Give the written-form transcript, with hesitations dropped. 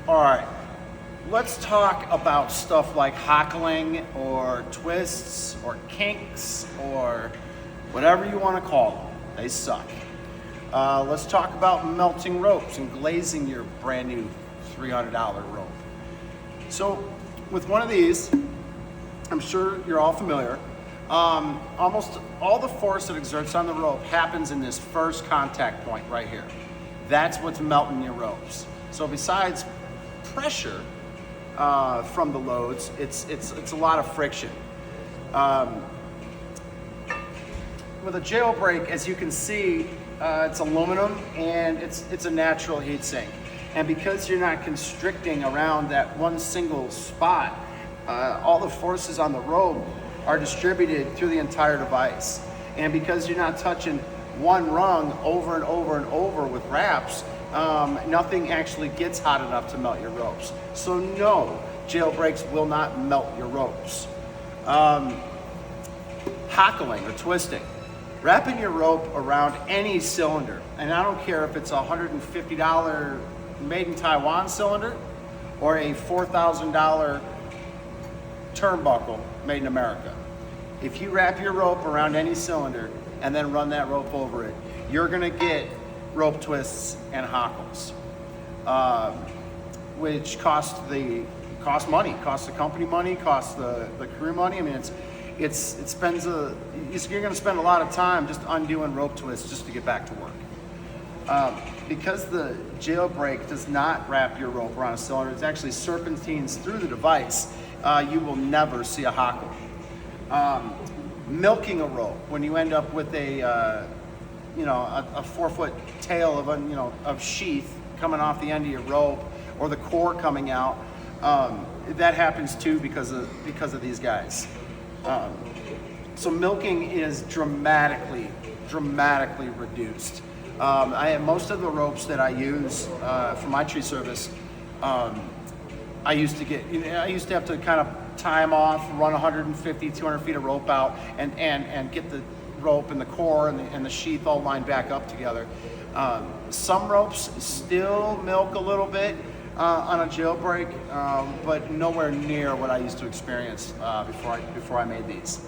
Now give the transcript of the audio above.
All right, let's talk about stuff like hackling or twists or kinks or whatever you want to call them. They suck. Let's talk about melting ropes and glazing your brand new $300 rope. So with one of these, I'm sure you're all familiar. Almost all the force that exerts on the rope happens in this first contact point right here. That's what's melting your ropes. So besides pressure from the loads, it's a lot of friction. With a jailbreak, as you can see, it's aluminum and it's a natural heat sink. And because you're not constricting around that one single spot, all the forces on the rope are distributed through the entire device. And because you're not touching one rung over and over and over with wraps, nothing actually gets hot enough to melt your ropes. So no, jailbreaks will not melt your ropes. Hackling or twisting. Wrapping your rope around any cylinder, and I don't care if it's a $150 made in Taiwan cylinder or a $4,000 turnbuckle made in America. If you wrap your rope around any cylinder and then run that rope over it, you're gonna get rope twists and hackles, which cost money, costs the company money, costs the crew money. I mean, you're gonna spend a lot of time just undoing rope twists just to get back to work. Because the jailbreak does not wrap your rope around a cylinder, it's actually serpentines through the device, you will never see a hackle. Milking a rope, when you end up with a 4-foot tail of sheath coming off the end of your rope, or the core coming out, that happens too because of these guys. So milking is dramatically reduced. Most of the ropes that I use for my tree service, I used to have to kind of tie them off, run 150, 200 feet of rope out, and get the rope and the core and the sheath all lined back up together. Some ropes still milk a little bit on a jailbreak, but nowhere near what I used to experience before I made these.